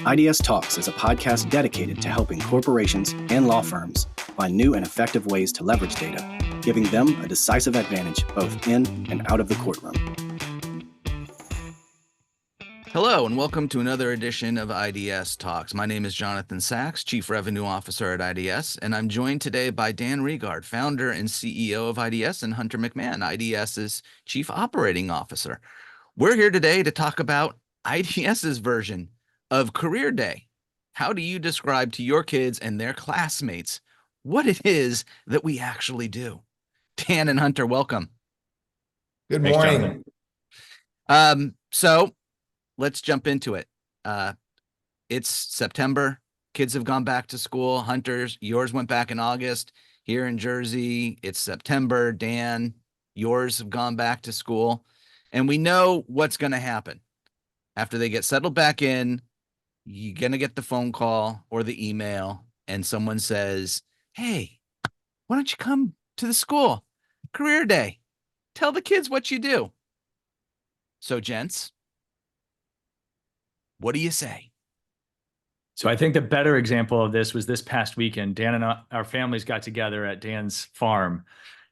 iDS Talks is a podcast dedicated to helping corporations and law firms find new and effective ways to leverage data, giving them a decisive advantage both in and out of the courtroom. Hello, and welcome to another edition of iDS Talks. My name is Jonathan Sachs, Chief Revenue Officer at iDS, and I'm joined today by Dan Regard, Founder and CEO of iDS, and Hunter McMahon, iDS's Chief Operating Officer. We're here today to talk about iDS's version of Career Day. How do you describe to your kids and their classmates what it is that we actually do? Dan and Hunter, welcome. Good morning. So let's jump into it. It's September. Kids have gone back to school. Hunter's, yours went back in August. Here in Jersey, it's September. Dan, yours have gone back to school. And we know what's going to happen. After they get settled back in, you're going to get the phone call or the email, and someone says, hey, why don't you come to the school? Career Day. Tell the kids what you do. So, gents, what do you say? So I think the better example of this was this past weekend. Dan and our families got together at Dan's farm,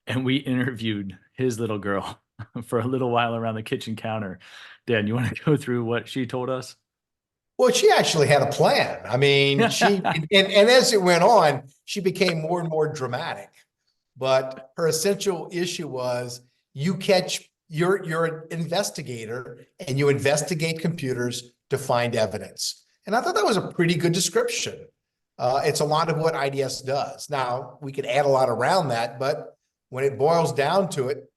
and we interviewed his little girl for a little while around the kitchen counter. Dan, you want to go through what she told us? Well, she actually had a plan. I mean, and as it went on, she became more and more dramatic. But her essential issue was you're an investigator and you investigate computers to find evidence. And I thought that was a pretty good description. It's a lot of what iDS does. Now, we could add a lot around that, but when it boils down to it,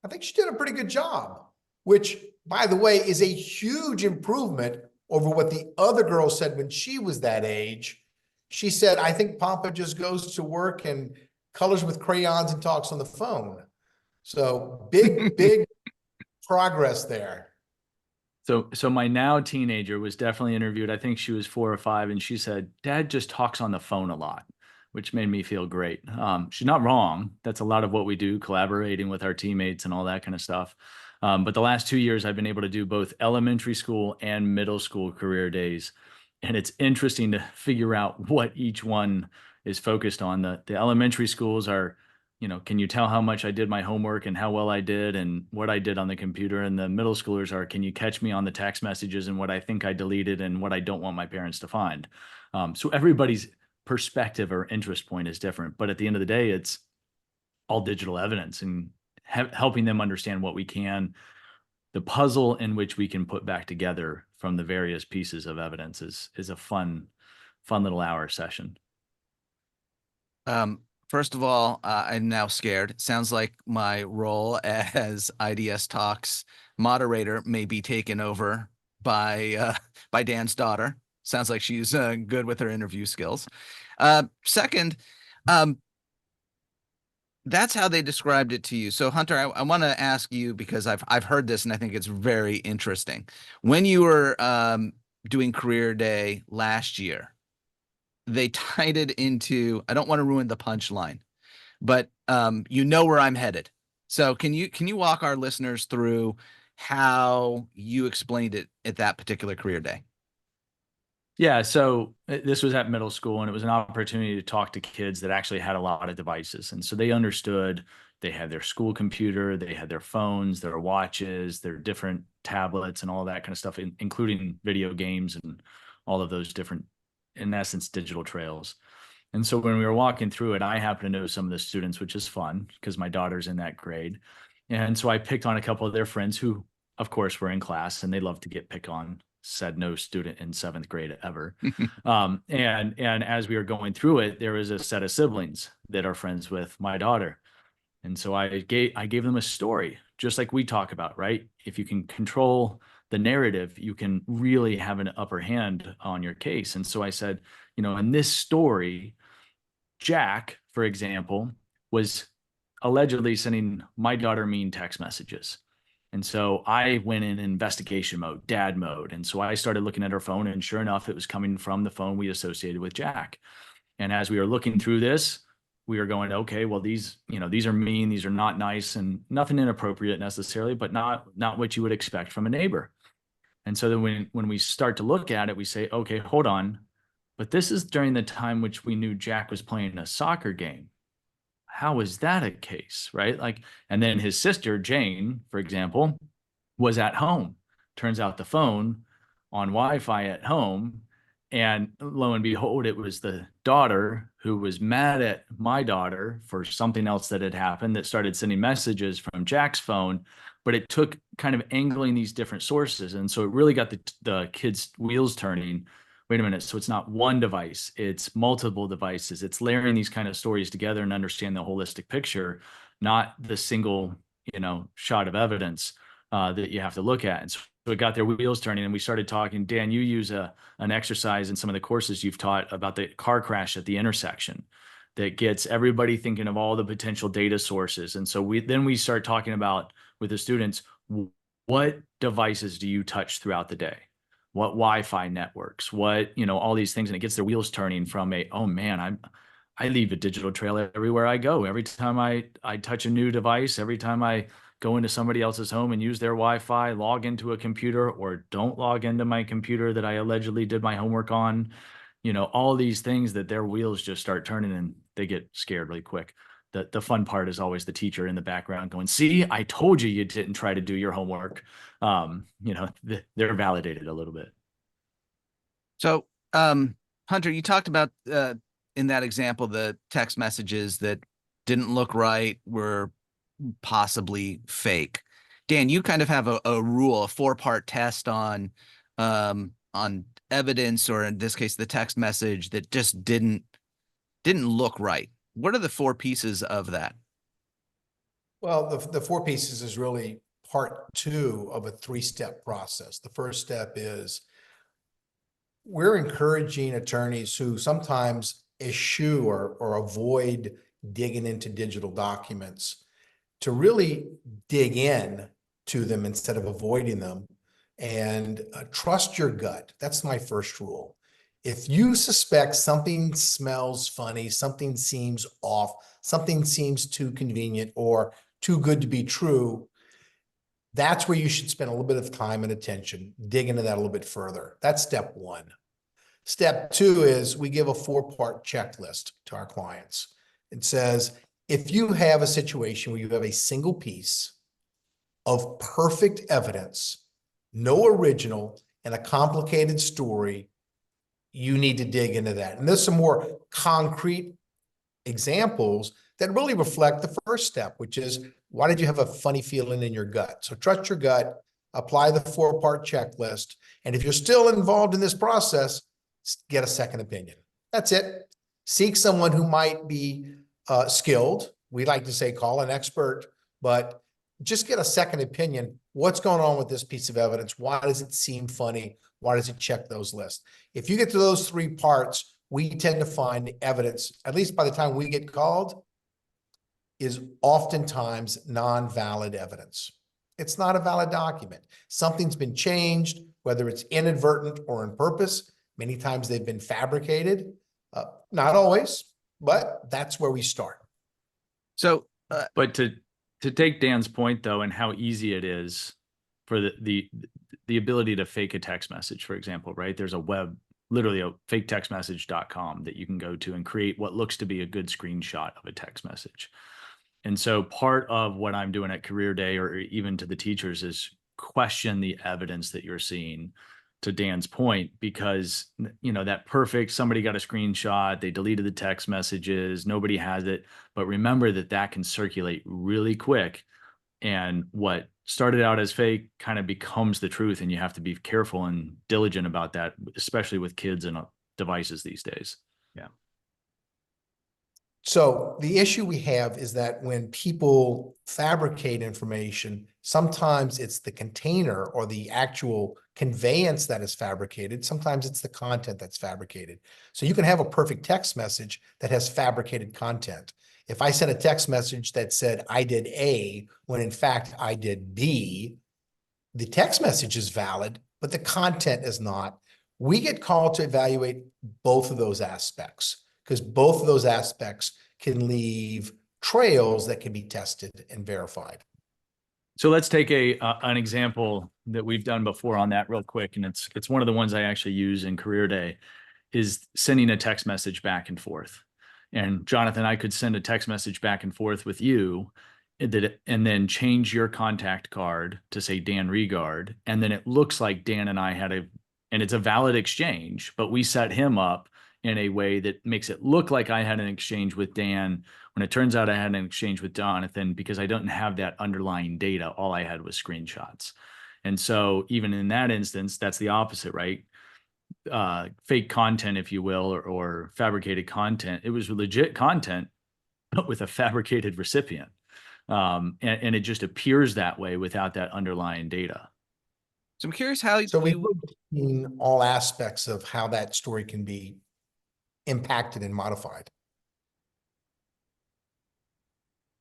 I think she did a pretty good job, which, by the way, is a huge improvement over what the other girl said when she was that age. She said, I think Papa just goes to work and colors with crayons and talks on the phone. So big progress there. So my now teenager was definitely interviewed. I think she was 4 or 5, and she said, Dad just talks on the phone a lot, which made me feel great. She's not wrong. That's a lot of what we do, collaborating with our teammates and all that kind of stuff. But the last 2 years, I've been able to do both elementary school and middle school career days. And it's interesting to figure out what each one is focused on. The elementary schools are, can you tell how much I did my homework and how well I did and what I did on the computer? And the middle schoolers are, can you catch me on the text messages and what I think I deleted and what I don't want my parents to find? So everybody's perspective or interest point is different. But at the end of the day, it's all digital evidence and helping them understand what we can. The puzzle in which we can put back together from the various pieces of evidence is a fun little hour session. First of all, I'm now scared. Sounds like my role as iDS Talks moderator may be taken over by Dan's daughter. Sounds like she's good with her interview skills. Second, that's how they described it to you. So, Hunter, I want to ask you, because I've heard this and I think it's very interesting. When you were doing Career Day last year, they tied it into, I don't want to ruin the punchline, but you know where I'm headed. So can you walk our listeners through how you explained it at that particular Career Day? Yeah, so this was at middle school, and it was an opportunity to talk to kids that actually had a lot of devices. And so they understood they had their school computer, they had their phones, their watches, their different tablets and all that kind of stuff, including video games and all of those different, in essence, digital trails. And so when we were walking through it, I happen to know some of the students, which is fun because my daughter's in that grade. And so I picked on a couple of their friends who, of course, were in class, and they love to get picked on. Said no student in 7th grade ever. And as we were going through it, there was a set of siblings that are friends with my daughter. And so I gave them a story, just like we talk about, right? If you can control the narrative, you can really have an upper hand on your case. And so I said, in this story, Jack, for example, was allegedly sending my daughter mean text messages. And so I went in investigation mode, dad mode. And so I started looking at her phone, and sure enough, it was coming from the phone we associated with Jack. And as we were looking through this, we were going, okay, well, these are mean, these are not nice, and nothing inappropriate necessarily, but not what you would expect from a neighbor. And so then when we start to look at it, we say, okay, hold on. But this is during the time which we knew Jack was playing a soccer game. How is that a case, right? Like, and then his sister, Jane, for example, was at home. Turns out the phone on Wi-Fi at home. And lo and behold, it was the daughter who was mad at my daughter for something else that had happened that started sending messages from Jack's phone. But it took kind of angling these different sources. And so it really got the kids' wheels turning. Wait a minute. So it's not one device, it's multiple devices. It's layering these kind of stories together and understand the holistic picture, not the single, shot of evidence that you have to look at. And so it got their wheels turning, and we started talking. Dan, you use an exercise in some of the courses you've taught about the car crash at the intersection that gets everybody thinking of all the potential data sources. And so we start talking about with the students, what devices do you touch throughout the day? What Wi-Fi networks, all these things. And it gets their wheels turning from oh man, I leave a digital trail everywhere I go. Every time I touch a new device, every time I go into somebody else's home and use their Wi-Fi, log into a computer or don't log into my computer that I allegedly did my homework on, all these things that their wheels just start turning and they get scared really quick. The fun part is always the teacher in the background going, see, I told you you didn't try to do your homework. They're validated a little bit. So, Hunter, you talked about in that example, the text messages that didn't look right were possibly fake. Dan, you kind of have a rule, a 4-part test on evidence, or in this case, the text message that just didn't look right. What are the 4 pieces of that? Well, the 4 pieces is really part 2 of a 3-step process. The first step is we're encouraging attorneys who sometimes eschew or avoid digging into digital documents to really dig in to them instead of avoiding them, and trust your gut. That's my first rule. If you suspect something smells funny, something seems off, something seems too convenient or too good to be true, that's where you should spend a little bit of time and attention, dig into that a little bit further. That's step 1. Step 2 is we give a 4-part checklist to our clients. It says, if you have a situation where you have a single piece of perfect evidence, no original, and a complicated story, you need to dig into that. And there's some more concrete examples that really reflect the first step, which is, why did you have a funny feeling in your gut? So trust your gut, apply the 4-part checklist. And if you're still involved in this process, get a second opinion. That's it. Seek someone who might be skilled. We like to say call an expert, but just get a second opinion. What's going on with this piece of evidence? Why does it seem funny? Why does it check those lists? If you get to those 3 parts, we tend to find the evidence, at least by the time we get called, is oftentimes non-valid evidence. It's not a valid document. Something's been changed, whether it's inadvertent or on purpose. Many times they've been fabricated. Not always, but that's where we start. So, but to take Dan's point though, and how easy it is for the ability to fake a text message, for example, right? There's literally a faketextmessage.com that you can go to and create what looks to be a good screenshot of a text message. And so part of what I'm doing at Career Day, or even to the teachers, is question the evidence that you're seeing, to Dan's point, because, that perfect, somebody got a screenshot, they deleted the text messages, nobody has it. But remember that can circulate really quick. And what started out as fake kind of becomes the truth. And you have to be careful and diligent about that, especially with kids and devices these days. Yeah. So the issue we have is that when people fabricate information, sometimes it's the container or the actual conveyance that is fabricated. Sometimes it's the content that's fabricated. So you can have a perfect text message that has fabricated content. If I sent a text message that said, I did A, when in fact I did B, the text message is valid, but the content is not. We get called to evaluate both of those aspects, because both of those aspects can leave trails that can be tested and verified. So let's take an example that we've done before on that real quick, and it's one of the ones I actually use in Career Day, is sending a text message back and forth. And Jonathan, I could send a text message back and forth with you and then change your contact card to say Dan Regard. And then it looks like Dan and I and it's a valid exchange, but we set him up in a way that makes it look like I had an exchange with Dan when it turns out I had an exchange with Jonathan, because I don't have that underlying data. All I had was screenshots. And so even in that instance, that's the opposite, right? Fake content, if you will, or fabricated content. It was legit content, but with a fabricated recipient. And it just appears that way without that underlying data. So I'm curious how So we've seen all aspects of how that story can be impacted and modified.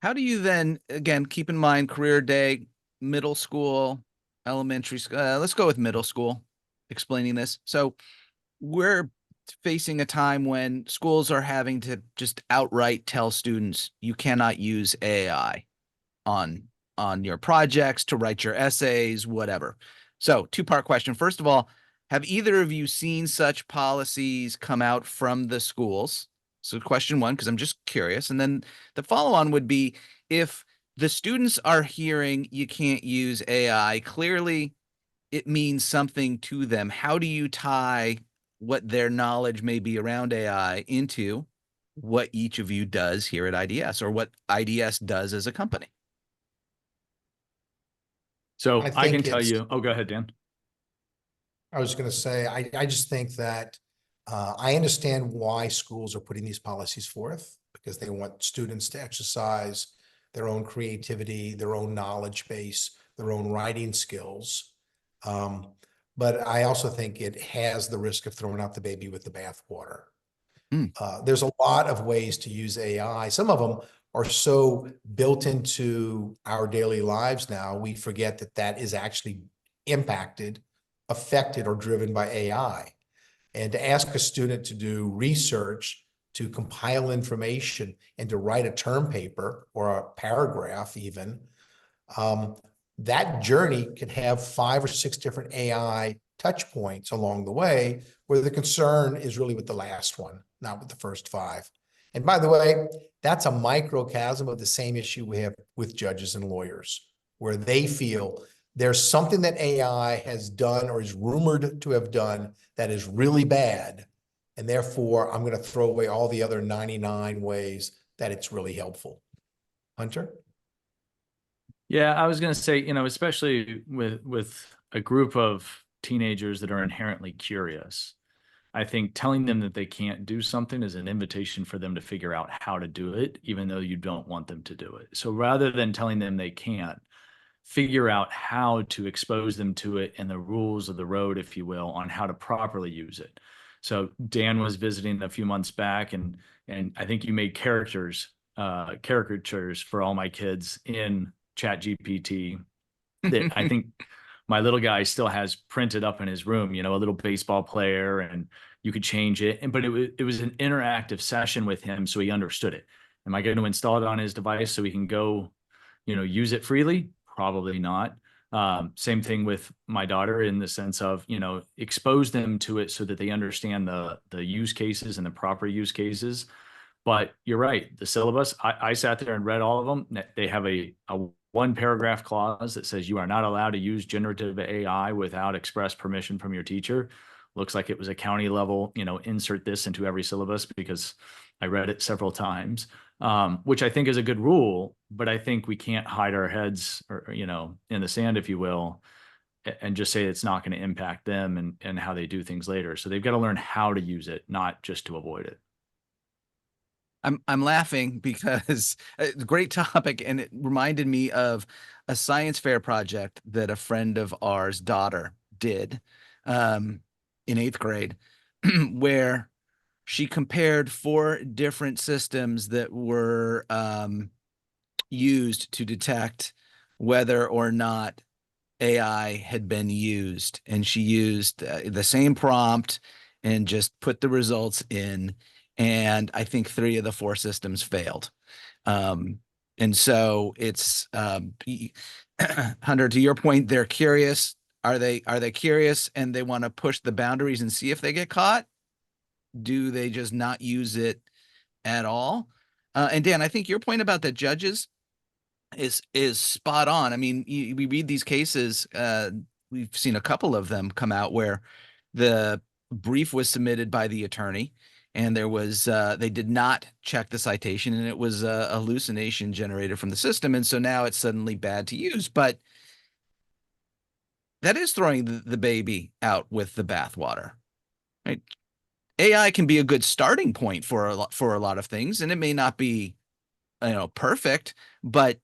How do you then, again, keep in mind Career Day, middle school, elementary school, let's go with middle school, explaining this. So we're facing a time when schools are having to just outright tell students you cannot use AI on your projects, to write your essays, whatever. So two-part question. First of all, have either of you seen such policies come out from the schools? So question one, because I'm just curious. And then the follow-on would be, if the students are hearing you can't use AI, clearly it means something to them. How do you tie what their knowledge may be around AI into what each of you does here at IDS, or what IDS does as a company? So I can think tell you, oh, go ahead, Dan. I was going to say, I just think that I understand why schools are putting these policies forth, because they want students to exercise their own creativity, their own knowledge base, their own writing skills. But I also think it has the risk of throwing out the baby with the bathwater. There's a lot of ways to use AI. Some of them are so built into our daily lives now, we forget that that is actually impacted, affected, or driven by AI. And to ask a student to do research, to compile information, and to write a term paper or a paragraph even, that journey can have 5 or 6 different AI touch points along the way, where the concern is really with the last one, not with the first 5. And by the way, that's a microcosm of the same issue we have with judges and lawyers, where they feel there's something that AI has done or is rumored to have done that is really bad, and therefore I'm going to throw away all the other 99 ways that it's really helpful. Hunter? Yeah, I was going to say, especially with a group of teenagers that are inherently curious, I think telling them that they can't do something is an invitation for them to figure out how to do it, even though you don't want them to do it. So rather than telling them they can't, figure out how to expose them to it and the rules of the road, if you will, on how to properly use it. So Dan was visiting a few months back, and I think you made caricatures for all my kids in ChatGPT that I think my little guy still has printed up in his room, a little baseball player, and you could change it. But it was an interactive session with him, so he understood it. Am I going to install it on his device so he can go, use it freely? Probably not. Same thing with my daughter, in the sense of, expose them to it so that they understand the use cases and the proper use cases. But you're right. The syllabus, I sat there and read all of them. They have a 1-paragraph clause that says you are not allowed to use generative AI without express permission from your teacher. Looks like it was a county level, insert this into every syllabus, because I read it several times, which I think is a good rule. But I think we can't hide our heads, or, in the sand, if you will, and just say it's not going to impact them and how they do things later. So they've got to learn how to use it, not just to avoid it. I'm laughing because it's a great topic, and it reminded me of a science fair project that a friend of ours' daughter did in 8th grade, where she compared 4 different systems that were used to detect whether or not AI had been used. And she used the same prompt and just put the results in. And I think 3 of the 4 systems failed. And so it's, Hunter, to your point, they're curious. Are they curious and they want to push the boundaries and see if they get caught? Do they just not use it at all? And Dan, I think your point about the judges is spot on. I mean, we read these cases. We've seen a couple of them come out where the brief was submitted by the attorney, and there was they did not check the citation, and it was a hallucination generated from the system, and so now it's suddenly bad to use. But that is throwing the baby out with the bathwater, right? AI can be a good starting point for a lot of things, and it may not be, perfect, but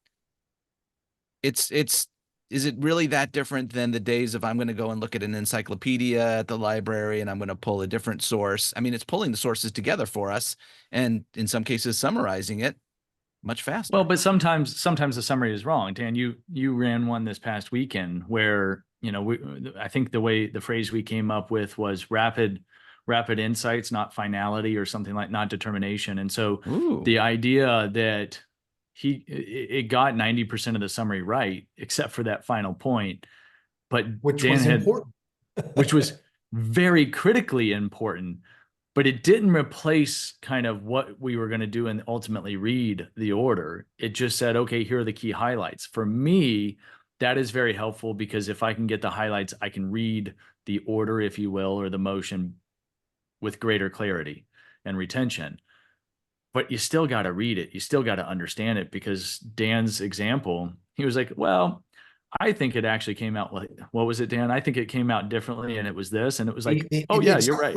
is it really that different than the days of I'm going to go and look at an encyclopedia at the library and I'm going to pull a different source? I mean, it's pulling the sources together for us, and in some cases summarizing it much faster. Well, but sometimes the summary is wrong. Dan, you ran one this past weekend where, I think the way the phrase we came up with was rapid insights, not finality, or something like not determination. And so the idea that it got 90% of the summary right, except for that final point, but which Dan was important, which was very critically important, but it didn't replace kind of what we were going to do and ultimately read the order. It just said, okay, here are the key highlights. For me, that is very helpful, because if I can get the highlights, I can read the order, if you will, or the motion with greater clarity and retention. But you still got to read it. You still got to understand it, because Dan's example, he was like, well, I think it actually came out like, what was it, Dan? I think it came out differently, and it was this. And it was like, you're right.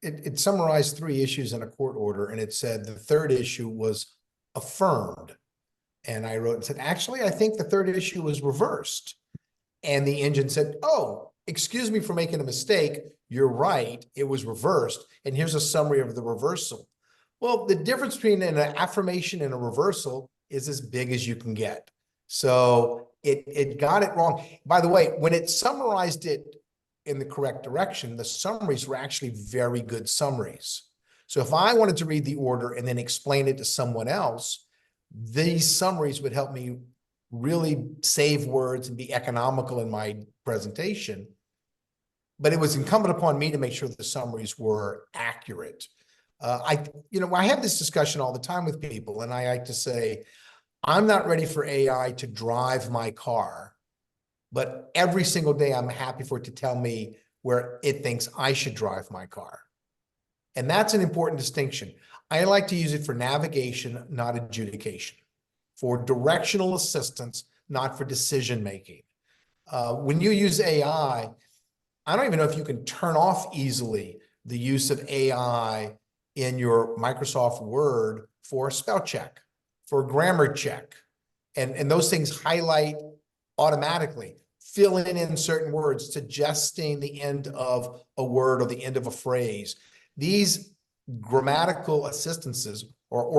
It summarized 3 issues in a court order, and it said the third issue was affirmed. And I wrote and said, actually, I think the third issue was reversed. And the engine said, oh, excuse me for making a mistake. You're right. It was reversed. And here's a summary of the reversal. Well, the difference between an affirmation and a reversal is as big as you can get. So it got it wrong. By the way, when it summarized it in the correct direction, the summaries were actually very good summaries. So if I wanted to read the order and then explain it to someone else, these summaries would help me really save words and be economical in my presentation. But it was incumbent upon me to make sure the summaries were accurate. I have this discussion all the time with people, and I like to say, I'm not ready for AI to drive my car, but every single day I'm happy for it to tell me where it thinks I should drive my car. And that's an important distinction. I like to use it for navigation, not adjudication, for directional assistance, not for decision-making. When you use AI, I don't even know if you can turn off easily the use of AI in your Microsoft Word for spell check, for grammar check. And those things highlight automatically, filling in certain words, suggesting the end of a word or the end of a phrase. These grammatical assistances or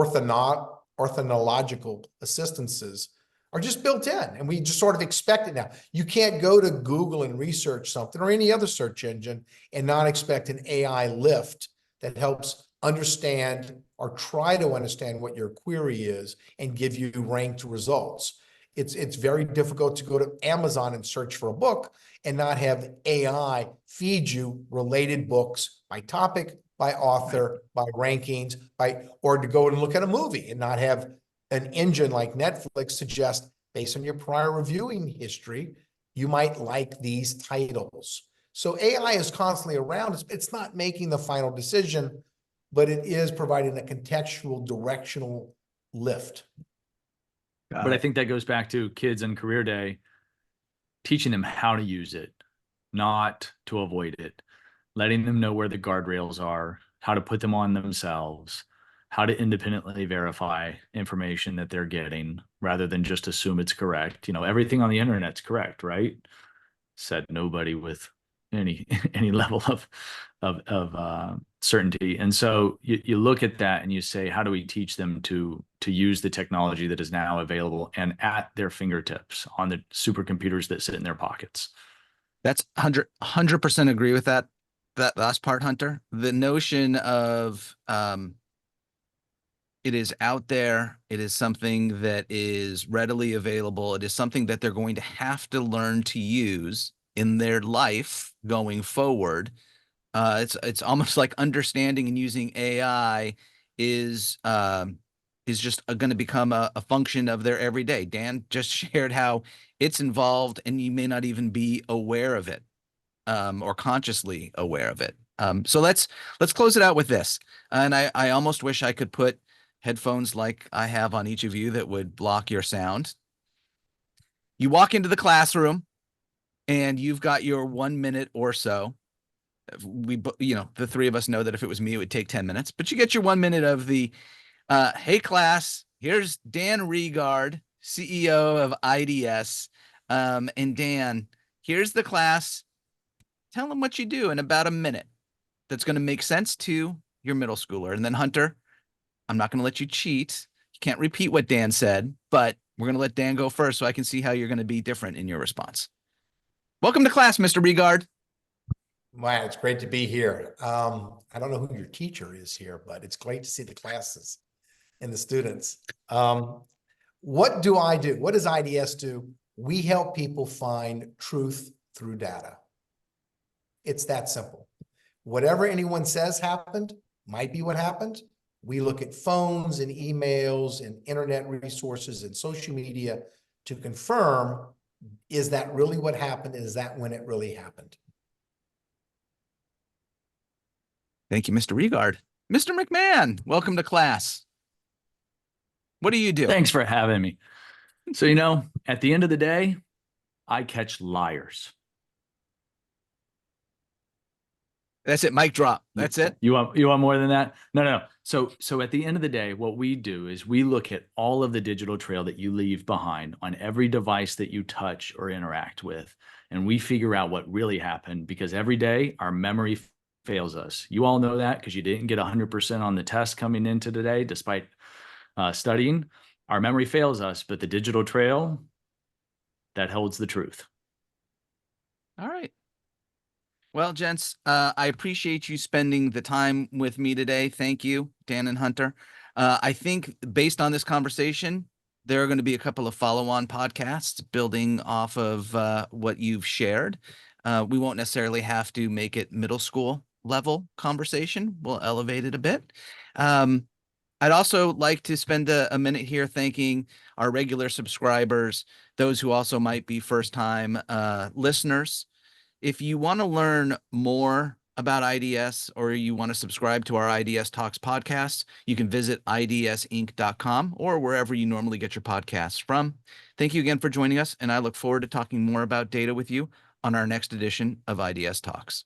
orthonological assistances are just built in, and we just sort of expect it now. You can't go to Google and research something or any other search engine and not expect an AI lift that helps understand or try to understand what your query is and give you ranked results. It's very difficult to go to Amazon and search for a book and not have AI feed you related books by topic, by author, by rankings, or to go and look at a movie and not have an engine like Netflix suggest, based on your prior reviewing history, you might like these titles. So AI is constantly around. It's not making the final decision, but it is providing a contextual, directional lift. But I think that goes back to kids in career day, teaching them how to use it, not to avoid it, letting them know where the guardrails are, how to put them on themselves, how to independently verify information that they're getting rather than just assume it's correct. Everything on the internet's correct, right? Said nobody with any level of certainty. And so you look at that and you say, how do we teach them to use the technology that is now available and at their fingertips on the supercomputers that sit in their pockets? That's 100% agree with that last part, Hunter. The notion of it is out there. It is something that is readily available. It is something that they're going to have to learn to use. in their life going forward. It's almost like understanding and using AI is just going to become a function of their everyday. Dan just shared how it's involved and you may not even be aware of it, or consciously aware of it. So let's close it out with this. And I almost wish I could put headphones like I have on each of you that would block your sound. You walk into the classroom and you've got your 1 minute or so. The three of us know that if it was me, it would take 10 minutes, but you get your 1 minute of the, hey class, here's Dan Regard, CEO of iDS. And Dan, here's the class. Tell them what you do in about a minute. That's going to make sense to your middle schooler. And then Hunter, I'm not going to let you cheat. You can't repeat what Dan said, but we're going to let Dan go first so I can see how you're going to be different in your response. Welcome to class, Mr. Regard. Man, it's great to be here. I don't know who your teacher is here, but it's great to see the classes and the students. What do I do? What does iDS do? We help people find truth through data. It's that simple. Whatever anyone says happened might be what happened. We look at phones and emails and internet resources and social media to confirm, is that really what happened? Is that when it really happened? Thank you, Mr. Regard. Mr. McMahon, welcome to class. What do you do? Thanks for having me. So, at the end of the day, I catch liars. That's it. Mic drop. That's it. You want more than that? No. So at the end of the day, what we do is we look at all of the digital trail that you leave behind on every device that you touch or interact with. And we figure out what really happened, because every day our memory fails us. You all know that because you didn't get 100% on the test coming into today, despite studying. Our memory fails us, but the digital trail, that holds the truth. All right. Well, gents, I appreciate you spending the time with me today. Thank you, Dan and Hunter. I think based on this conversation, there are going to be a couple of follow-on podcasts building off of what you've shared. We won't necessarily have to make it middle school level conversation. We'll elevate it a bit. I'd also like to spend a minute here thanking our regular subscribers, those who also might be first-time listeners. If you want to learn more about iDS, or you want to subscribe to our iDS Talks podcast, you can visit idsinc.com or wherever you normally get your podcasts from. Thank you again for joining us, and I look forward to talking more about data with you on our next edition of iDS Talks.